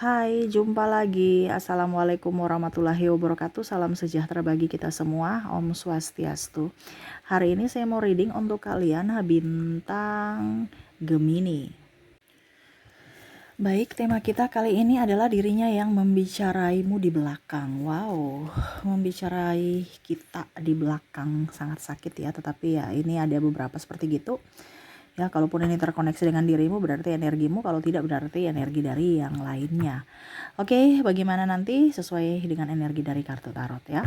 Hai, jumpa lagi. Assalamualaikum warahmatullahi wabarakatuh. Salam sejahtera bagi kita semua. Om Swastiastu. Hari ini saya mau reading untuk kalian bintang Gemini. Baik, tema kita kali ini adalah dirinya yang membicaraimu di belakang. Wow, membicarai kita di belakang sangat sakit ya. Tetapi ya ini ada beberapa seperti gitu. Ya, kalaupun ini terkoneksi dengan dirimu berarti energimu, kalau tidak berarti energi dari yang lainnya. Oke, bagaimana nanti sesuai dengan energi dari kartu tarot ya.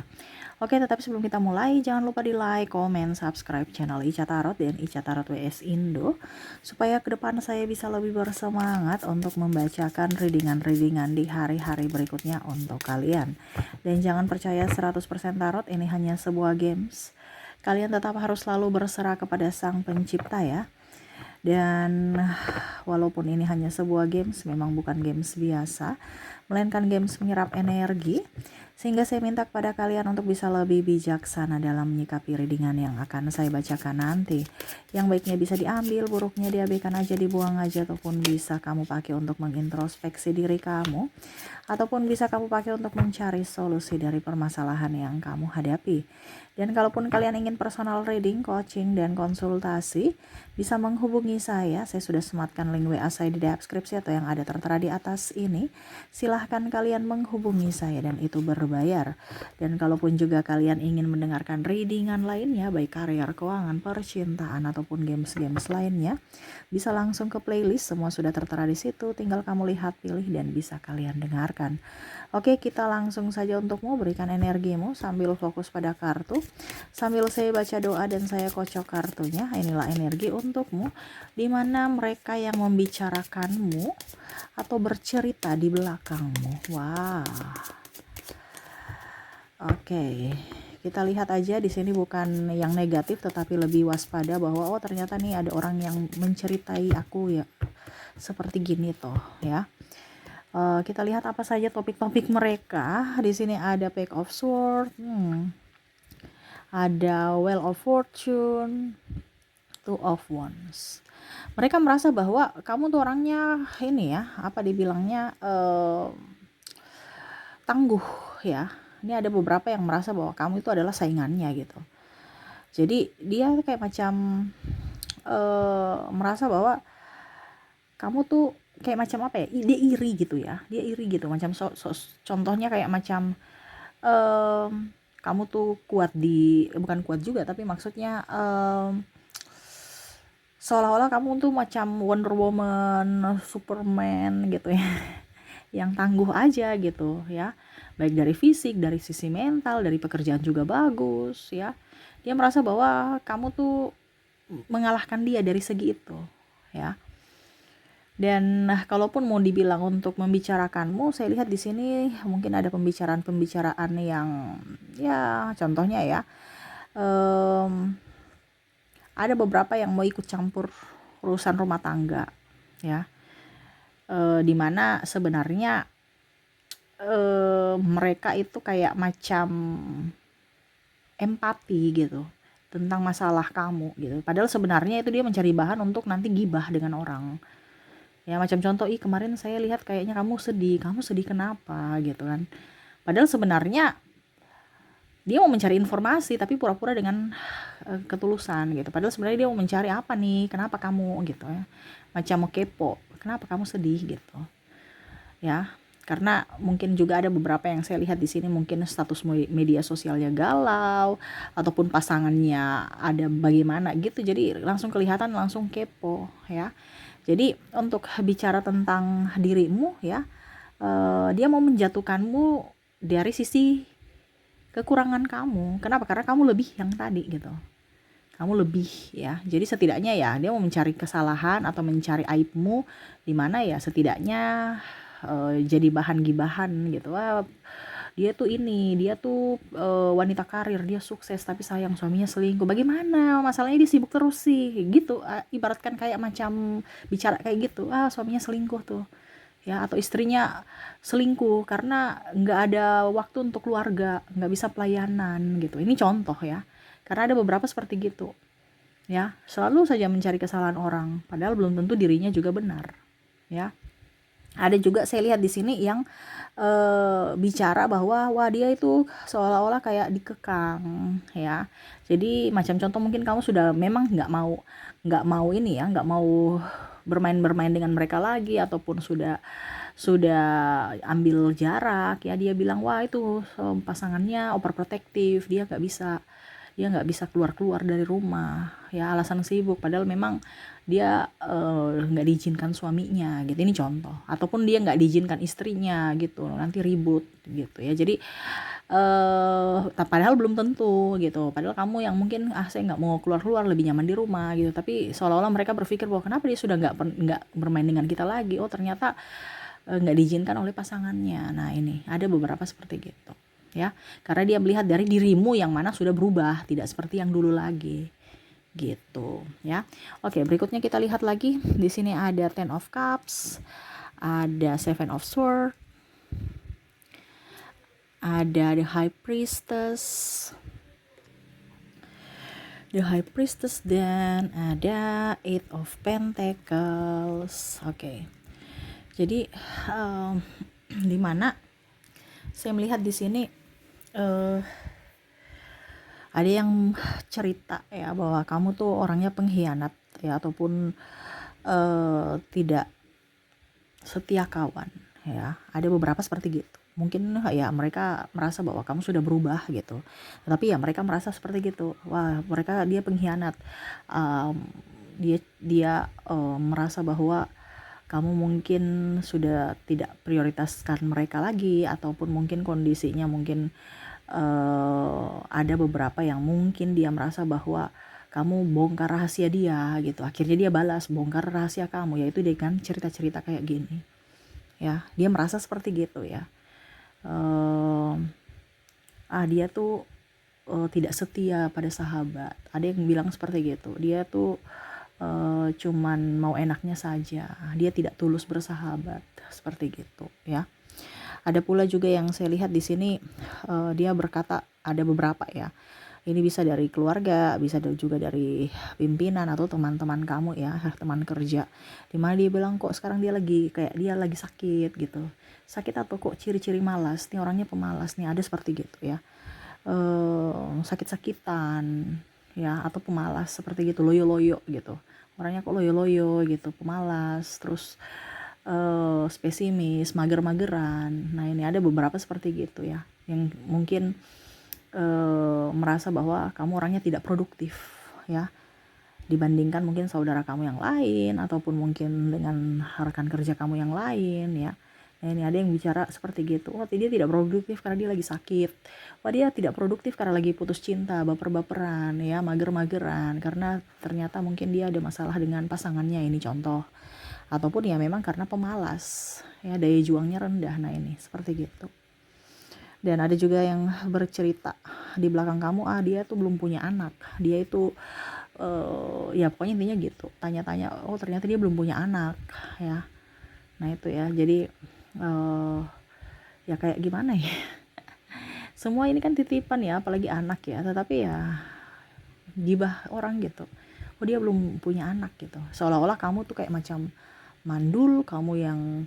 Oke, tetapi sebelum kita mulai jangan lupa di like, comment, subscribe channel Ica Tarot dan Ica Tarot WS Indo supaya ke depan saya bisa lebih bersemangat untuk membacakan readingan-readingan di hari-hari berikutnya untuk kalian. Dan jangan percaya 100% tarot ini hanya sebuah games. Kalian tetap harus selalu berserah kepada Sang Pencipta ya. Dan walaupun ini hanya sebuah games, memang bukan games biasa, melainkan games menyerap energi, sehingga saya minta kepada kalian untuk bisa lebih bijaksana dalam menyikapi readingan yang akan saya bacakan nanti. Yang baiknya bisa diambil, buruknya diabaikan aja, dibuang aja, ataupun bisa kamu pakai untuk mengintrospeksi diri kamu, ataupun bisa kamu pakai untuk mencari solusi dari permasalahan yang kamu hadapi. Dan kalaupun kalian ingin personal reading, coaching, dan konsultasi, bisa menghubungi saya sudah sematkan link WA saya di deskripsi atau yang ada tertera di atas ini. Silahkan kalian menghubungi saya dan itu berbayar. Dan kalaupun juga kalian ingin mendengarkan readingan lainnya, baik karier, keuangan, percintaan, ataupun games-games lainnya, bisa langsung ke playlist, semua sudah tertera di situ, tinggal kamu lihat, pilih, dan bisa kalian dengarkan. Oke, kita langsung saja untukmu, berikan energimu sambil fokus pada kartu. Sambil saya baca doa dan saya kocok kartunya, inilah energi untukmu, dimana mereka yang membicarakanmu atau bercerita di belakangmu. Wah. Oke. Kita lihat aja di sini bukan yang negatif tetapi lebih waspada bahwa oh ternyata nih ada orang yang menceritai aku ya. Seperti gini toh ya. Kita lihat apa saja topik-topik mereka. Di sini ada Page of Swords, ada Wheel of Fortune, Two of Wands. Mereka merasa bahwa kamu tuh orangnya ini ya, apa dibilangnya tangguh ya. Ini ada beberapa yang merasa bahwa kamu itu adalah saingannya gitu. Jadi dia kayak macam merasa bahwa kamu tuh kayak macam apa ya, dia iri gitu ya, dia iri gitu macam contohnya kayak macam kamu tuh kuat bukan kuat juga tapi maksudnya seolah-olah kamu tuh macam Wonder Woman, Superman gitu ya yang tangguh aja gitu ya, baik dari fisik, dari sisi mental, dari pekerjaan juga bagus ya. Dia merasa bahwa kamu tuh mengalahkan dia dari segi itu ya. Dan kalaupun mau dibilang untuk membicarakanmu, saya lihat di sini mungkin ada pembicaraan yang ya contohnya ya ada beberapa yang mau ikut campur urusan rumah tangga ya, dimana sebenarnya mereka itu kayak macam empati gitu tentang masalah kamu gitu, padahal sebenarnya itu dia mencari bahan untuk nanti gibah dengan orang. Ya macam contoh, kemarin saya lihat kayaknya kamu sedih kenapa gitu kan. Padahal sebenarnya dia mau mencari informasi tapi pura-pura dengan ketulusan gitu. Padahal sebenarnya dia mau mencari apa nih, kenapa kamu gitu ya. Macam mau kepo, kenapa kamu sedih gitu. Ya, karena mungkin juga ada beberapa yang saya lihat di sini mungkin status media sosialnya galau ataupun pasangannya ada bagaimana gitu. Jadi langsung kelihatan, langsung kepo ya. Jadi untuk bicara tentang dirimu ya, dia mau menjatuhkanmu dari sisi kekurangan kamu. Kenapa? Karena kamu lebih yang tadi gitu. Kamu lebih ya. Jadi setidaknya ya dia mau mencari kesalahan atau mencari aibmu di mana ya setidaknya jadi bahan gibahan gitu. Wah, dia tuh wanita karir, dia sukses tapi sayang suaminya selingkuh. Bagaimana? Masalahnya dia sibuk terus sih gitu. Ibaratkan kayak macam bicara kayak gitu. Suaminya selingkuh tuh. Ya, atau istrinya selingkuh karena nggak ada waktu untuk keluarga, nggak bisa pelayanan gitu. Ini contoh ya. Karena ada beberapa seperti gitu. Ya, selalu saja mencari kesalahan orang, padahal belum tentu dirinya juga benar. Ya. Ada juga saya lihat di sini yang bicara bahwa wah dia itu seolah-olah kayak dikekang ya. Jadi macam contoh mungkin kamu sudah memang nggak mau ini ya, nggak mau bermain-bermain dengan mereka lagi, ataupun sudah ambil jarak ya. Dia bilang wah itu pasangannya overprotective, dia nggak bisa keluar-keluar dari rumah ya, alasan sibuk, padahal memang dia nggak diizinkan suaminya gitu. Ini contoh. Ataupun dia nggak diizinkan istrinya gitu, nanti ribut gitu ya. Jadi padahal belum tentu gitu, padahal kamu yang mungkin saya nggak mau keluar-keluar, lebih nyaman di rumah gitu, tapi seolah-olah mereka berpikir bahwa kenapa dia sudah nggak bermain dengan kita lagi, oh ternyata nggak diizinkan oleh pasangannya. Nah ini ada beberapa seperti gitu ya, karena dia melihat dari dirimu yang mana sudah berubah, tidak seperti yang dulu lagi gitu ya. Oke, berikutnya kita lihat lagi. Di sini ada Ten of Cups, ada Seven of Swords, ada the High Priestess, dan ada Eight of Pentacles. Oke. Jadi di mana saya melihat di sini ada yang cerita ya bahwa kamu tuh orangnya pengkhianat ya, ataupun tidak setia kawan ya. Ada beberapa seperti gitu. Mungkin ya mereka merasa bahwa kamu sudah berubah gitu, tapi ya mereka merasa seperti gitu, wah dia pengkhianat. Dia merasa bahwa kamu mungkin sudah tidak prioritaskan mereka lagi, ataupun mungkin kondisinya mungkin ada beberapa yang mungkin dia merasa bahwa kamu bongkar rahasia dia gitu. Akhirnya dia balas bongkar rahasia kamu, yaitu dengan cerita-cerita kayak gini ya. Dia merasa seperti gitu ya. Dia tuh tidak setia pada sahabat. Ada yang bilang seperti gitu. Dia tuh cuman mau enaknya saja. Dia tidak tulus bersahabat, seperti gitu ya. Ada pula juga yang saya lihat di sini dia berkata, ada beberapa ya. Ini bisa dari keluarga, bisa juga dari pimpinan atau teman-teman kamu ya, teman kerja. Dimana dia bilang kok sekarang dia lagi sakit gitu. Sakit atau kok ciri-ciri malas, nih orangnya pemalas nih, ada seperti gitu ya. Sakit-sakitan ya, atau pemalas seperti gitu, loyo-loyo gitu. Orangnya kok loyo-loyo gitu, pemalas, terus spesimis, mager-mageran. Nah ini ada beberapa seperti gitu ya, yang mungkin merasa bahwa kamu orangnya tidak produktif ya, dibandingkan mungkin saudara kamu yang lain, ataupun mungkin dengan rekan kerja kamu yang lain ya. Nah ini ada yang bicara seperti gitu, oh dia tidak produktif karena dia lagi sakit, oh dia tidak produktif karena lagi putus cinta, baper-baperan ya, mager-mageran karena ternyata mungkin dia ada masalah dengan pasangannya, ini contoh. Ataupun ya memang karena pemalas ya, daya juangnya rendah. Nah ini seperti gitu. Dan ada juga yang bercerita di belakang kamu, dia tuh belum punya anak, dia itu ya pokoknya intinya gitu, tanya-tanya, oh ternyata dia belum punya anak ya. Nah itu ya, jadi ya kayak gimana ya, semua ini kan titipan ya, apalagi anak ya, tetapi ya gibah orang gitu, oh dia belum punya anak gitu, seolah-olah kamu tuh kayak macam mandul, kamu yang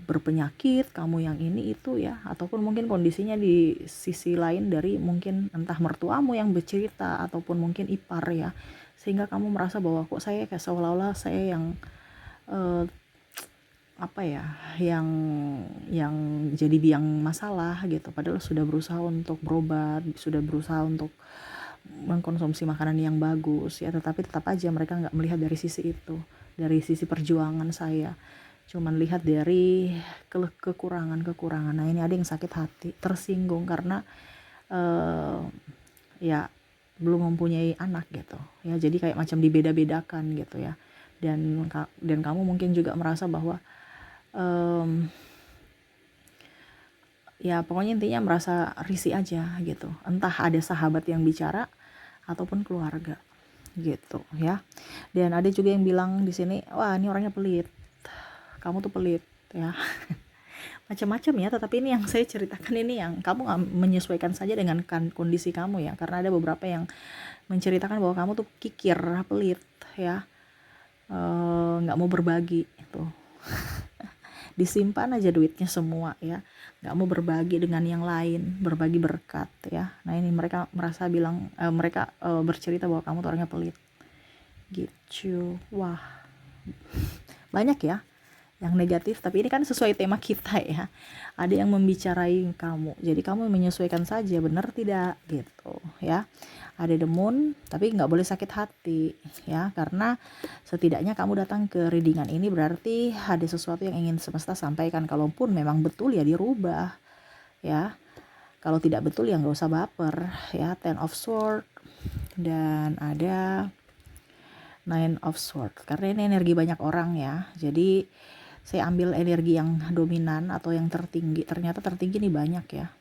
berpenyakit, kamu yang ini itu ya. Ataupun mungkin kondisinya di sisi lain dari mungkin entah mertuamu yang bercerita, ataupun mungkin ipar ya, sehingga kamu merasa bahwa kok saya kayak seolah-olah saya yang yang jadi biang masalah gitu, padahal sudah berusaha untuk berobat, sudah berusaha untuk mengkonsumsi makanan yang bagus ya, tetapi tetap aja mereka nggak melihat dari sisi itu, dari sisi perjuangan saya, cuman lihat dari kekurangan. Nah ini ada yang sakit hati, tersinggung karena ya belum mempunyai anak gitu ya, jadi kayak macam dibeda-bedakan gitu ya. Dan kamu mungkin juga merasa bahwa ya pokoknya intinya merasa risih aja gitu, entah ada sahabat yang bicara ataupun keluarga gitu ya. Dan ada juga yang bilang di sini, wah ini orangnya pelit, kamu tuh pelit ya. Macam-macam ya, tetapi ini yang saya ceritakan ini yang kamu menyesuaikan saja dengan kondisi kamu ya, karena ada beberapa yang menceritakan bahwa kamu tuh kikir, pelit ya, nggak mau berbagi tuh. disimpan aja duitnya semua ya, nggak mau berbagi dengan yang lain, berbagi berkat ya. Nah ini mereka merasa bilang mereka bercerita bahwa kamu tuh orangnya pelit gitu. Wah, banyak ya yang negatif, tapi ini kan sesuai tema kita ya. Ada yang membicarain kamu, jadi kamu menyesuaikan saja, benar tidak gitu ya. Ada demun, tapi nggak boleh sakit hati ya, karena setidaknya kamu datang ke readingan ini berarti ada sesuatu yang ingin semesta sampaikan. Kalaupun memang betul ya dirubah ya, kalau tidak betul ya nggak usah baper ya. Ten of Sword dan ada Nine of Sword, karena ini energi banyak orang ya, jadi saya ambil energi yang dominan atau yang tertinggi. Ternyata tertinggi nih banyak ya.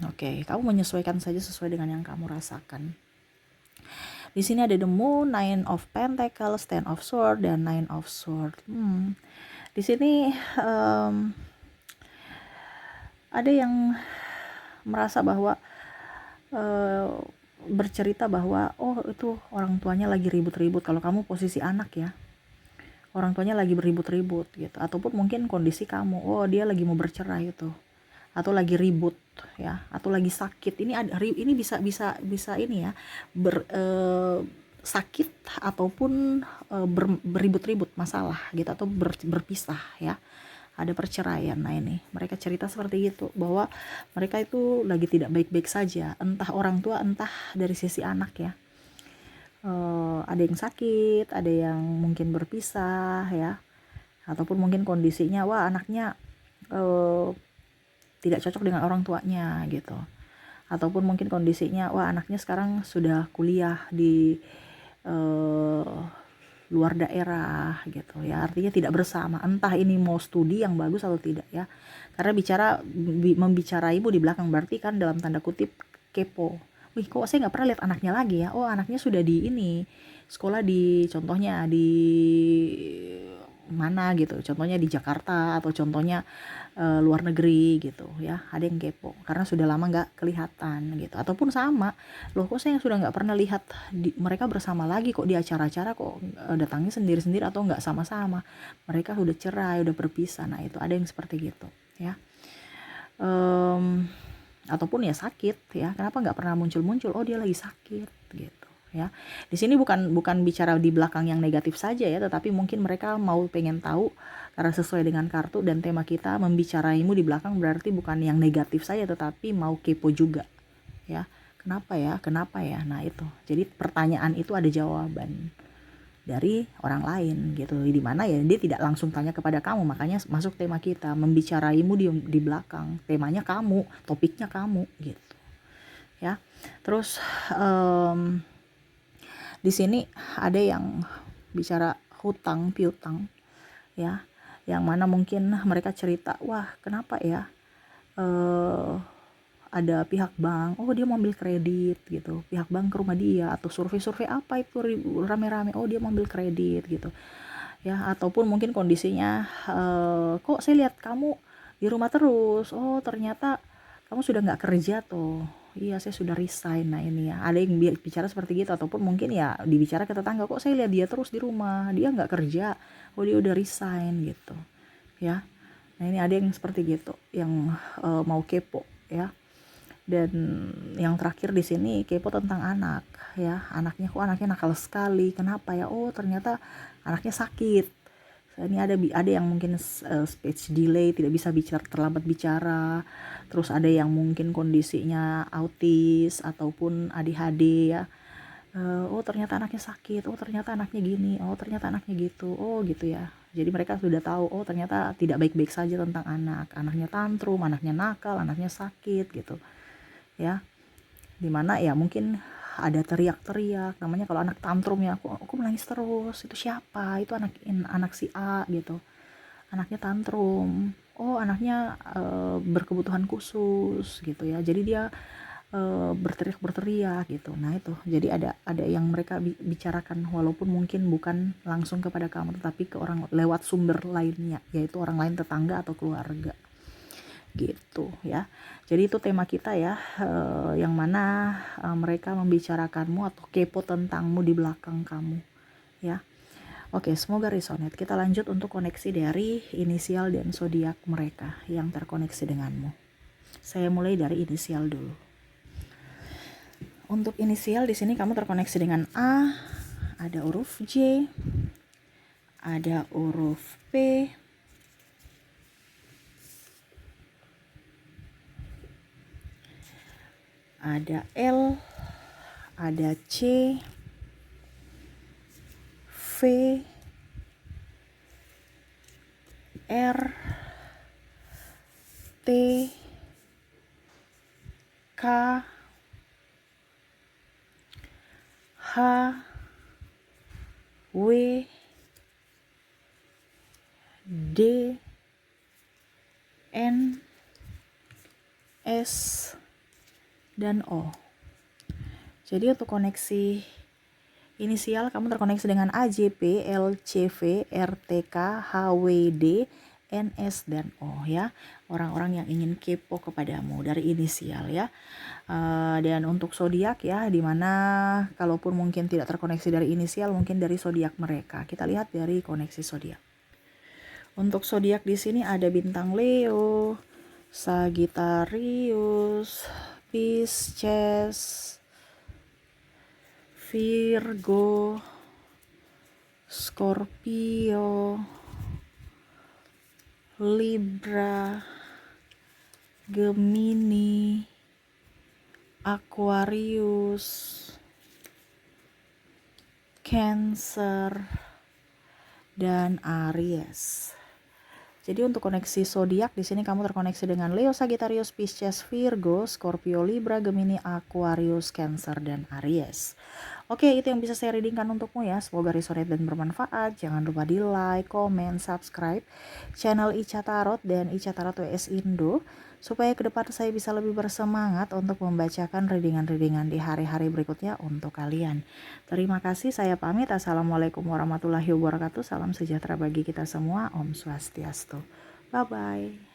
Oke, kamu menyesuaikan saja sesuai dengan yang kamu rasakan. Di sini ada the Moon, Nine of Pentacles, Ten of Sword, dan Nine of Sword. Di sini ada yang merasa bahwa bercerita bahwa oh itu orang tuanya lagi ribut-ribut. Kalau kamu posisi anak ya, orang tuanya lagi beribut-ribut gitu, ataupun mungkin kondisi kamu, oh dia lagi mau bercerai itu, atau lagi ribut ya, atau lagi sakit. Ini bisa ini ya, sakit ataupun beribut-ribut masalah gitu, atau berpisah ya, ada perceraian. Nah ini mereka cerita seperti itu, bahwa mereka itu lagi tidak baik-baik saja, entah orang tua entah dari sisi anak ya. Ada yang sakit, ada yang mungkin berpisah ya, ataupun mungkin kondisinya wah anaknya tidak cocok dengan orang tuanya gitu, ataupun mungkin kondisinya wah anaknya sekarang sudah kuliah di luar daerah gitu ya, artinya tidak bersama, entah ini mau studi yang bagus atau tidak ya. Karena membicarain ibu di belakang berarti kan dalam tanda kutip kepo. Wih, kok saya nggak pernah lihat anaknya lagi ya? Oh, anaknya sudah di ini sekolah di, contohnya di mana gitu, contohnya di Jakarta, atau contohnya luar negeri gitu ya. Ada yang kepo karena sudah lama nggak kelihatan gitu, ataupun sama, loh kok saya sudah nggak pernah lihat mereka bersama lagi, kok di acara-acara kok datangnya sendiri-sendiri atau nggak sama-sama, mereka sudah cerai, udah berpisah. Nah itu ada yang seperti gitu ya. Ataupun ya sakit ya, kenapa nggak pernah muncul-muncul, oh dia lagi sakit gitu ya. Di sini bukan bicara di belakang yang negatif saja ya, tetapi mungkin mereka mau pengen tahu, karena sesuai dengan kartu dan tema kita, membicaraimu di belakang berarti bukan yang negatif saja, tetapi mau kepo juga ya. Kenapa ya, nah itu, jadi pertanyaan itu ada jawaban dari orang lain gitu, di mana ya dia tidak langsung tanya kepada kamu, makanya masuk tema kita, membicaraimu di belakang, temanya kamu, topiknya kamu gitu ya. Terus di sini ada yang bicara hutang piutang ya, yang mana mungkin mereka cerita, wah kenapa ya ada pihak bank, oh dia mau ambil kredit gitu, pihak bank ke rumah dia, atau survei apa itu rame-rame, oh dia mau ambil kredit gitu ya. Ataupun mungkin kondisinya kok saya lihat kamu di rumah terus, oh ternyata kamu sudah nggak kerja tuh. Iya saya sudah resign. Nah ini ya, ada yang bicara seperti gitu. Ataupun mungkin ya dibicara ke tetangga, kok saya lihat dia terus di rumah, dia nggak kerja, oh dia udah resign gitu ya. Nah ini ada yang seperti gitu, yang mau kepo ya. Dan yang terakhir di sini kepo tentang anak ya, anaknya, kok anaknya nakal sekali, kenapa ya, oh ternyata anaknya sakit. Ini ada yang mungkin speech delay, tidak bisa bicara, terlambat bicara. Terus ada yang mungkin kondisinya autis ataupun ADHD ya. Oh ternyata anaknya sakit, oh ternyata anaknya gini, oh ternyata anaknya gitu, oh gitu ya. Jadi mereka sudah tahu, oh ternyata tidak baik-baik saja tentang anaknya tantrum, anaknya nakal, anaknya sakit gitu ya. Dimana ya mungkin ada teriak-teriak, namanya kalau anak tantrum ya, aku menangis terus, itu siapa, itu anak si A gitu, anaknya tantrum, oh anaknya berkebutuhan khusus gitu ya, jadi dia berteriak gitu. Nah itu, jadi ada yang mereka bicarakan, walaupun mungkin bukan langsung kepada kamu, tetapi ke orang lewat sumber lainnya, yaitu orang lain, tetangga atau keluarga gitu ya. Jadi itu tema kita ya, yang mana mereka membicarakanmu atau kepo tentangmu di belakang kamu ya. Oke, semoga resonate. Kita lanjut untuk koneksi dari inisial dan zodiak mereka yang terkoneksi denganmu. Saya mulai dari inisial dulu. Untuk inisial di sini kamu terkoneksi dengan A, ada huruf J, ada huruf P, ada L, ada C, V, R, T, K, H, W, D, N, S, dan O. Jadi untuk koneksi inisial kamu terkoneksi dengan A, J, P, L, C, V, R, T, K, H, W, D, N, S, dan O ya. Orang-orang yang ingin kepo kepadamu dari inisial ya. Dan untuk zodiak ya, dimana kalaupun mungkin tidak terkoneksi dari inisial, mungkin dari zodiak mereka. Kita lihat dari koneksi zodiak. Untuk zodiak di sini ada bintang Leo, Sagittarius, Pisces, Virgo, Scorpio, Libra, Gemini, Aquarius, Cancer, dan Aries. Jadi untuk koneksi zodiak di sini kamu terkoneksi dengan Leo, Sagittarius, Pisces, Virgo, Scorpio, Libra, Gemini, Aquarius, Cancer, dan Aries. Oke, itu yang bisa saya readingkan untukmu ya. Semoga resonate dan bermanfaat. Jangan lupa di like, comment, subscribe channel Ica Tarot dan Ica Tarot WS Indo, supaya ke depan saya bisa lebih bersemangat untuk membacakan readingan-readingan di hari-hari berikutnya untuk kalian. Terima kasih, saya pamit. Assalamualaikum warahmatullahi wabarakatuh. Salam sejahtera bagi kita semua. Om Swastiastu. Bye-bye.